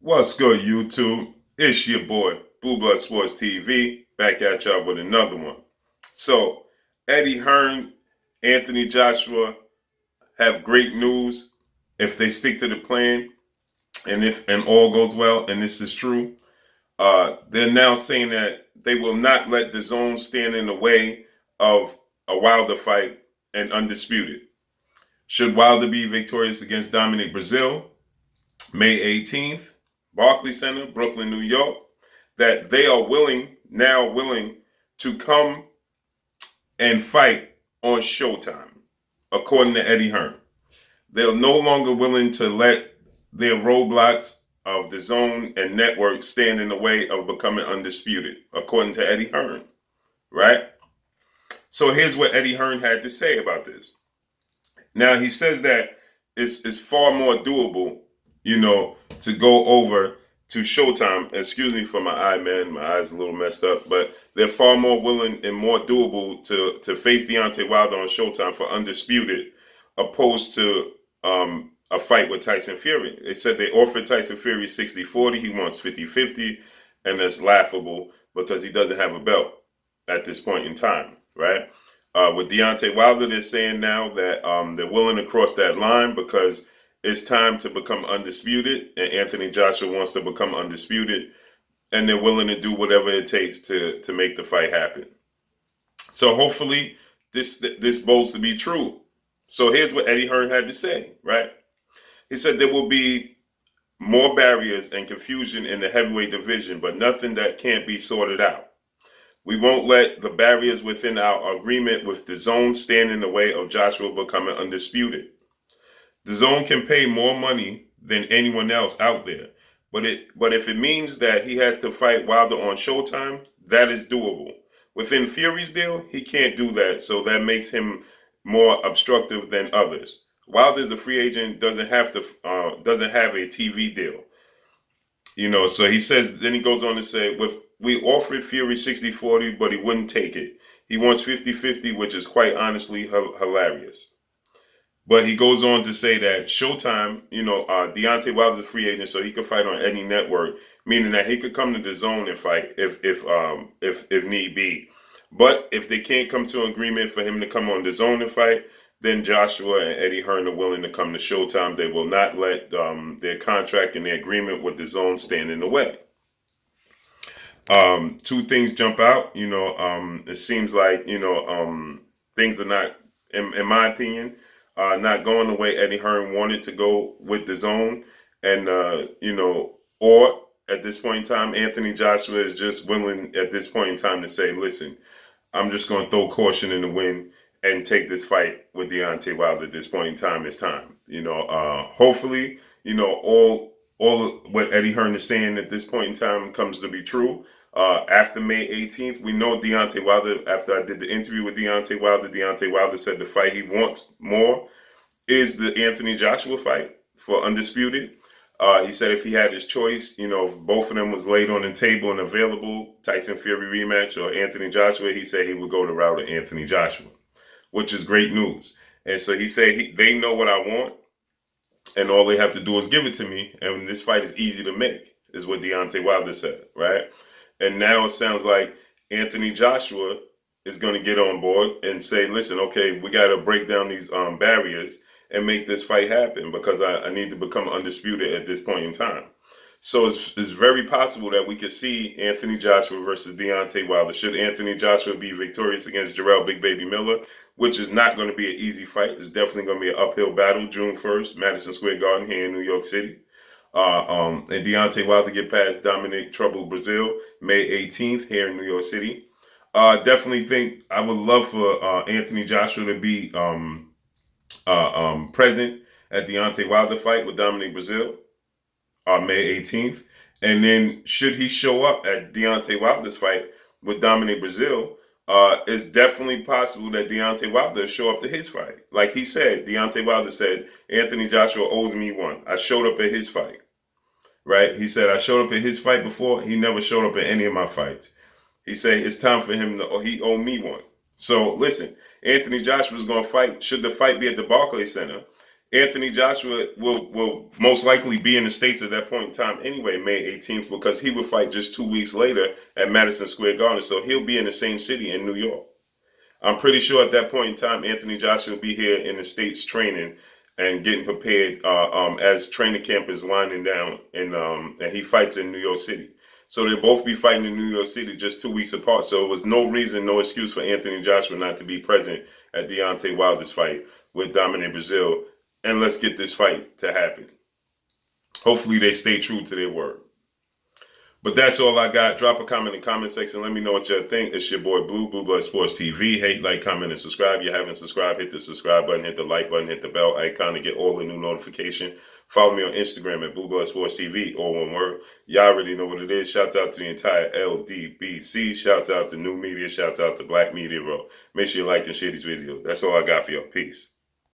What's good, YouTube? It's your boy, Blue Blood Sports TV, back at y'all with another one. So, Eddie Hearn, Anthony Joshua have great news if they stick to the plan and if all goes well, and this is true. They're now saying that they will not let DAZN stand in the way of a Wilder fight and Undisputed. Should Wilder be victorious against Dominic Brazil, May 18th, Barclays Center, Brooklyn, New York, that they are now willing to come and fight on Showtime, according to Eddie Hearn. They're no longer willing to let their roadblocks of DAZN and network stand in the way of becoming undisputed, according to Eddie Hearn, right? So here's what Eddie Hearn had to say about this. Now, he says that it's far more doable, to go over to Showtime. Excuse me for my eye, man. My eye's a little messed up. But they're far more willing and more doable to face Deontay Wilder on Showtime for Undisputed, opposed to a fight with Tyson Fury. They said they offered Tyson Fury 60-40. He wants 50-50. And that's laughable because he doesn't have a belt at this point in time, right? With Deontay Wilder, they're saying now that they're willing to cross that line because it's time to become undisputed, and Anthony Joshua wants to become undisputed, and they're willing to do whatever it takes to make the fight happen. So hopefully this bodes to be true. So here's what Eddie Hearn had to say, right? He said there will be more barriers and confusion in the heavyweight division, but nothing that can't be sorted out. We won't let the barriers within our agreement with DAZN stand in the way of Joshua becoming undisputed. DAZN can pay more money than anyone else out there, but if it means that he has to fight Wilder on Showtime, that is doable. Within Fury's deal, he can't do that, so that makes him more obstructive than others. Wilder's a free agent, doesn't have a TV deal. So he says, then he goes on to say, we offered Fury 60-40, but he wouldn't take it. He wants 50-50, which is quite honestly hilarious. But he goes on to say that Showtime, Deontay Wilder's a free agent, so he could fight on any network, meaning that he could come to DAZN and fight if need be. But if they can't come to an agreement for him to come on DAZN and fight, then Joshua and Eddie Hearn are willing to come to Showtime. They will not let their contract and their agreement with DAZN stand in the way. Two things jump out. It seems like things are not, in my opinion, not going the way Eddie Hearn wanted to go with DAZN, and or at this point in time, Anthony Joshua is just willing at this point in time to say, listen, I'm just going to throw caution in the wind and take this fight with Deontay Wilder. At this point in time, it's time. Hopefully, all what Eddie Hearn is saying at this point in time comes to be true. After May 18th, we know Deontay Wilder, after I did the interview with Deontay Wilder said the fight he wants more is the Anthony Joshua fight for Undisputed. He said if he had his choice, if both of them was laid on the table and available, Tyson Fury rematch or Anthony Joshua, he said he would go the route of Anthony Joshua, which is great news. And so he said they know what I want, and all they have to do is give it to me, and this fight is easy to make, is what Deontay Wilder said, right? And now it sounds like Anthony Joshua is going to get on board and say, listen, okay, we got to break down these barriers and make this fight happen because I need to become undisputed at this point in time. So it's very possible that we could see Anthony Joshua versus Deontay Wilder. Should Anthony Joshua be victorious against Jarrell Big Baby Miller, which is not going to be an easy fight. It's definitely going to be an uphill battle. June 1st, Madison Square Garden here in New York City. And Deontay Wilder get past Dominic Trouble Brazil May 18th here in New York City. Definitely think I would love for Anthony Joshua to be present at Deontay Wilder fight with Dominic Brazil May 18th. And then should he show up at Deontay Wilder's fight with Dominic Brazil, it's definitely possible that Deontay Wilder show up to his fight. Like he said, Deontay Wilder said, Anthony Joshua owes me one. I showed up at his fight. Right? He said, I showed up at his fight before. He never showed up at any of my fights. He said, it's time for him to, he owed me one. So listen, Anthony Joshua is going to fight. Should the fight be at the Barclays Center, Anthony Joshua will most likely be in the States at that point in time anyway, May 18th, because he would fight just 2 weeks later at Madison Square Garden. So he'll be in the same city in New York. I'm pretty sure at that point in time, Anthony Joshua will be here in the States training and getting prepared as training camp is winding down, and he fights in New York City. So they'll both be fighting in New York City just 2 weeks apart. So it was no reason, no excuse for Anthony Joshua not to be present at Deontay Wilder's fight with Dominic Brazil. And let's get this fight to happen. Hopefully they stay true to their word. But that's all I got. Drop a comment in the comment section. Let me know what you think. It's your boy Blue Blood Sports TV. Hate, like, comment, and subscribe. If you haven't subscribed, hit the subscribe button, hit the like button, hit the bell icon to get all the new notification. Follow me on Instagram at Blue Blood Sports TV, all one word. Y'all already know what it is. Shouts out to the entire LDBC. Shouts out to New Media. Shouts out to Black Media Row. Make sure you like and share these videos. That's all I got for y'all. Peace.